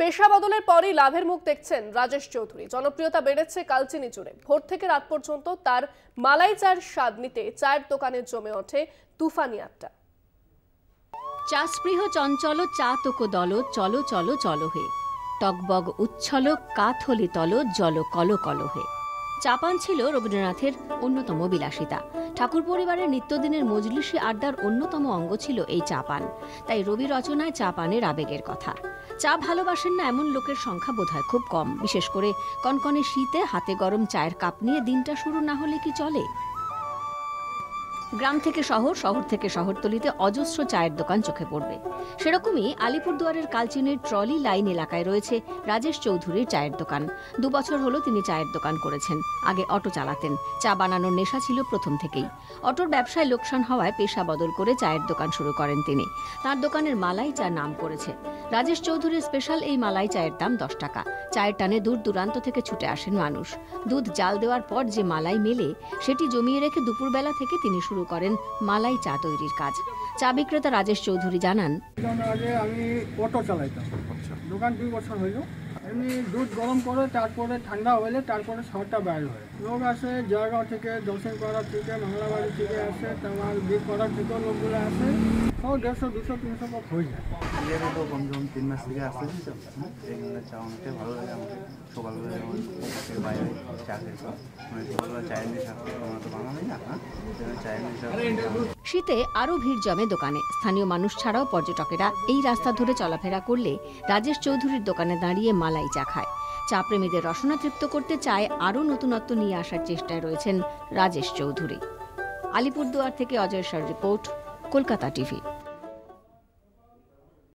পেশা বদলের পরই লাভের মুখ দেখছেন রাজেশ চৌধুরী। জনপ্রিয়তা বেড়েছে কালচিনি জুড়ে। ভোর থেকে রাত পর্যন্ত তার মালাই চার স্বাদ নিতে চায়ের দোকানে জমে ওঠে তুফানি আড্ডা। চা স্পৃহ চঞ্চল চা তোকো দল চলো চলো চলো হে, টকবগ উচ্ছল কাথলি তল জল কল কল হে। চা পান ছিল রবীন্দ্রনাথের অন্যতম বিলাসিতা। ঠাকুর পরিবারের নিত্যদিনের মজলিসি আড্ডার অন্যতম অঙ্গ ছিল এই চা পান। তাই রবি রচনায় চা পানের আবেগের কথা। চা ভালোবাসেন না এমন লোকের সংখ্যা বোধহয় খুব কম, বিশেষ করে কনকনে শীতে হাতে গরম চায়ের কাপ নিয়ে দিনটা শুরু না হলে কি চলে। গ্রাম থেকে শহর, শহর থেকে শহরতলিতে অজস্র চায়ের দোকান চোখে পড়বে। সেরকমই আলিপুরদুয়ারের কালচিনির ট্রলি লাইন এলাকায় রয়েছে রাজেশ চৌধুরীর চায়ের দোকান। 2 বছর হলো তিনি চায়ের দোকান করেছেন। আগে অটো চালাতেন। চা বানানোর নেশা ছিল প্রথম থেকেই। অটোর ব্যবসায় লোকসান হওয়ায় পেশা বদল করে চায়ের দোকান শুরু করেন তিনি। তার দোকানের মালাই চা নাম করেছে। রাজেশ চৌধুরীর স্পেশাল এই মালাই চায়ের দাম 10 টাকা। চায়ের টানে দূর দূরান্ত থেকে ছুটে আসেন মানুষ। দুধ জাল দেওয়ার পর যে মালাই মেলে সেটি জমিয়ে রেখে দুপুরবেলা থেকে তিনি শুরু করেন মালাই চা তৈরির কাজ। চা বিক্রেতা রাজেশ চৌধুরী জানান, আগে আমি অটো চালাইতাম, দোকান 2 বছর হইল। এমনি দুধ গরম করে তারপরে ঠান্ডা হইলে তারপরে শহরটা বাইর হয়। লোক আসে জয়গাঁও থেকে, দর্শন করার থেকে, মঙ্গলাবাড়ি থেকে আসে, তোমার বিক করার থেকেও লোকগুলো আসে। 100, 150, 200, 300 কাপ হয়ে যায়। তো কমসে কম 3 মাস থেকে আসতেছি। এখানে চা অনেকটাই ভালো লাগে আমাকে। সকালবেলা যেমন বাইরে চা খেতে মানে সকালবেলা চায়ের নেশা আমরা তো বাঙালি না, চায়ের নেশা। শীতে আরও ভিড় জমে দোকানে। স্থানীয় মানুষ ছাড়াও পর্যটকেরা এই রাস্তা ধরে চলাফেরা করলে রাজেশ চৌধুরীর দোকানে দাঁড়িয়ে মালাই চা খায়। চা প্রেমীদের রসনা তৃপ্ত করতে চায় আরও নতুনত্ব নিয়ে আসার চেষ্টায় রয়েছেন রাজেশ চৌধুরী। আলিপুরদুয়ার থেকে অজয় সার রিপোর্ট, কলকাতা টিভি।